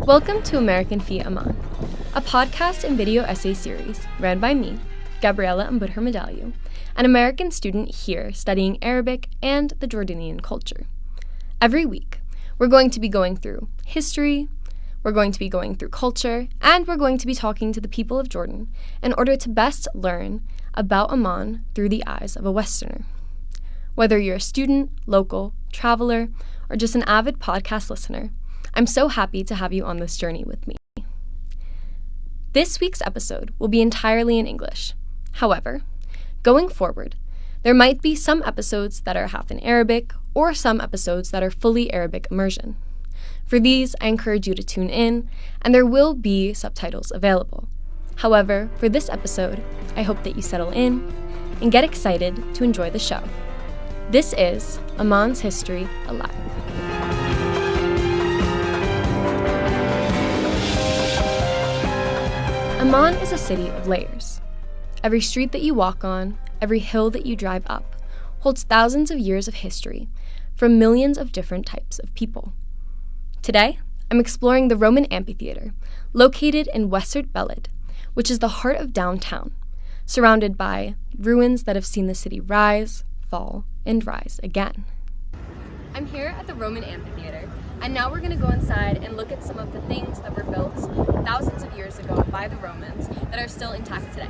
Welcome to American via Amman, a podcast and video essay series ran by me, Gabriela Hamburger Medailleu, an American student here studying Arabic and the Jordanian culture. Every week, we're going to be going through history, we're going to be going through culture, and we're going to be talking to the people of Jordan in order to best learn about Amman through the eyes of a Westerner. Whether you're a student, local, traveler, or just an avid podcast listener, I'm so happy to have you on this journey with me. This week's episode will be entirely in English. However, going forward, there might be some episodes that are half in Arabic or some episodes that are fully Arabic immersion. For these, I encourage you to tune in, and there will be subtitles available. However, for this episode, I hope that you settle in and get excited to enjoy the show. This is Amman's History Alive. Amman is a city of layers. Every street that you walk on, every hill that you drive up, holds thousands of years of history from millions of different types of people. Today, I'm exploring the Roman Amphitheater, located in West AlBalad, which is the heart of downtown, surrounded by ruins that have seen the city rise, fall, and rise again. I'm here at the Roman Amphitheater, and now we're going to go inside and look at some of the things that were built thousands of years ago by the Romans that are still intact today.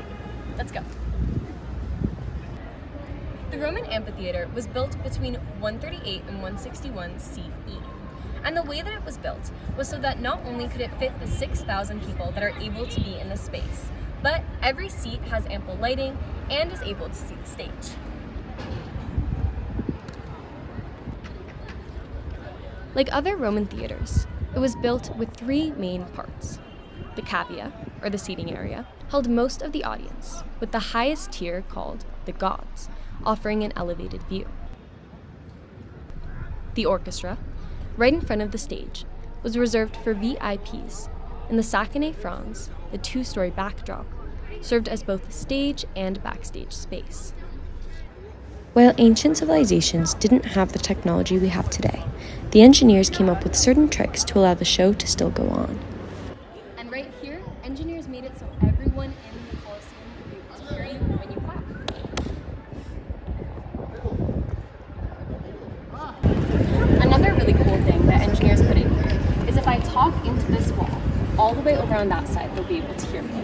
Let's go. The Roman Amphitheater was built between 138 and 161 CE. And the way that it was built was so that not only could it fit the 6,000 people that are able to be in the space, but every seat has ample lighting and is able to see the stage. Like other Roman theaters, it was built with three main parts. The cavea, or the seating area, held most of the audience, with the highest tier called the gods, offering an elevated view. The orchestra, right in front of the stage, was reserved for VIPs, and the Sakine Franz, the two-story backdrop, served as both stage and backstage space. While ancient civilizations didn't have the technology we have today, the engineers came up with certain tricks to allow the show to still go on. And right here, engineers made it so everyone in the Colosseum would be able to hear you when you clap. Another really cool thing that engineers put in here is if I talk into this wall, all the way over on that side, they'll be able to hear me.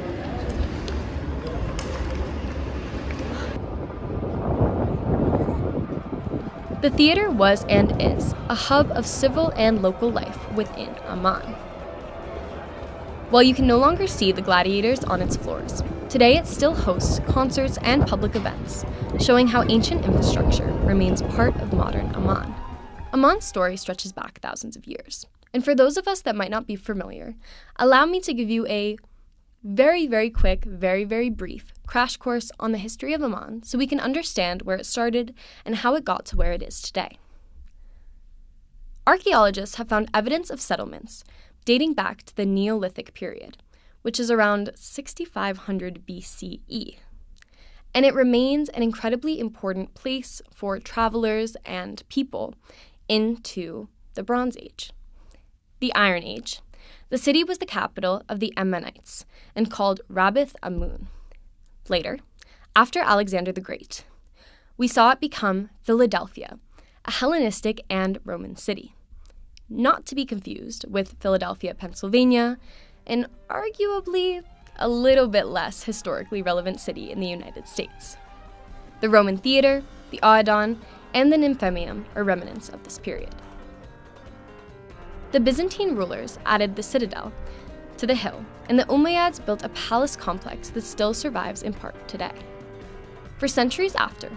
The theater was and is a hub of civil and local life within Amman. While you can no longer see the gladiators on its floors, today it still hosts concerts and public events, showing how ancient infrastructure remains part of modern Amman. Amman's story stretches back thousands of years, and for those of us that might not be familiar, allow me to give you a very quick, very brief crash course on the history of Amman so we can understand where it started and how it got to where it is today. Archaeologists have found evidence of settlements dating back to the Neolithic period, which is around 6500 BCE, and it remains an incredibly important place for travelers and people into the Bronze Age. The Iron Age. The city was the capital of the Ammonites and called Rabith Amun. Later, after Alexander the Great, we saw it become Philadelphia, a Hellenistic and Roman city, not to be confused with Philadelphia, Pennsylvania, an arguably a little bit less historically relevant city in the United States. The Roman theater, the Aedan, and the Nymphemium are remnants of this period. The Byzantine rulers added the citadel to the hill, and the Umayyads built a palace complex that still survives in part today. For centuries after,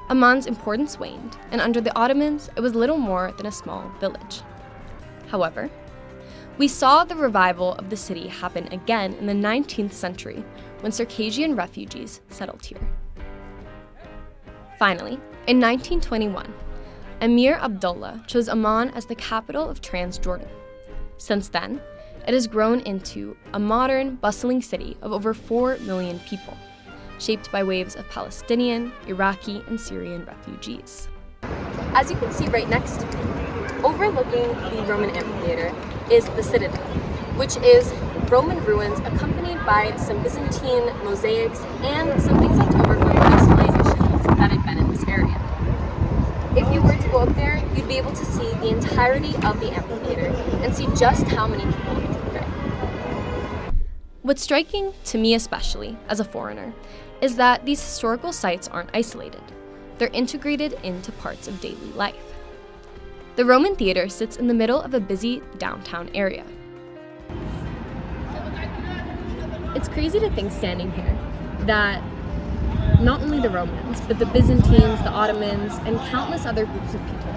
Amman's importance waned, and under the Ottomans, it was little more than a small village. However, we saw the revival of the city happen again in the 19th century when Circassian refugees settled here. Finally, in 1921, Emir Abdullah chose Amman as the capital of Transjordan. Since then, it has grown into a modern, bustling city of over 4 million people, shaped by waves of Palestinian, Iraqi, and Syrian refugees. As you can see right next to me, overlooking the Roman Amphitheater is the citadel, which is Roman ruins accompanied by some Byzantine mosaics and some things left over from other civilizations that had been in this area. If you were to go up there, you'd be able to see the entirety of the amphitheater and see just how many people it could fit. What's striking, to me especially, as a foreigner, is that these historical sites aren't isolated. They're integrated into parts of daily life. The Roman theater sits in the middle of a busy downtown area. It's crazy to think standing here that not only the Romans, but the Byzantines, the Ottomans, and countless other groups of people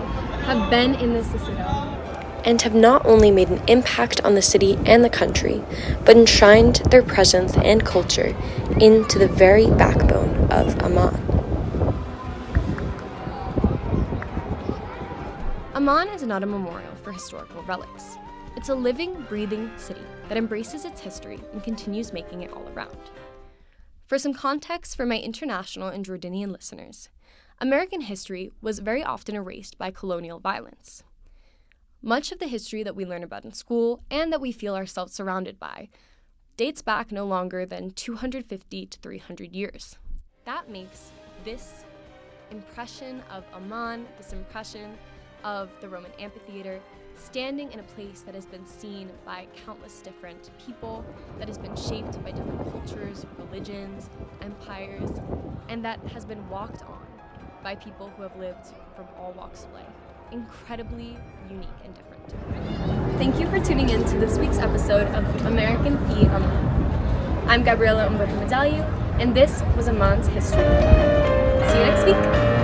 have been in this citadel and have not only made an impact on the city and the country, but enshrined their presence and culture into the very backbone of Amman. Amman is not a memorial for historical relics. It's a living, breathing city that embraces its history and continues making it all around. For some context for my international and Jordanian listeners, American history was very often erased by colonial violence. Much of the history that we learn about in school and that we feel ourselves surrounded by dates back no longer than 250 to 300 years. That makes this impression of Amman, this impression of the Roman Amphitheater, standing in a place that has been seen by countless different people, that has been shaped by different cultures, religions, empires, and that has been walked on by people who have lived from all walks of life. Incredibly unique and different. Thank you for tuning in to this week's episode of American Fee Amman. I'm Gabriela Hamburger Medailleu, and this was Amman's History. See you next week.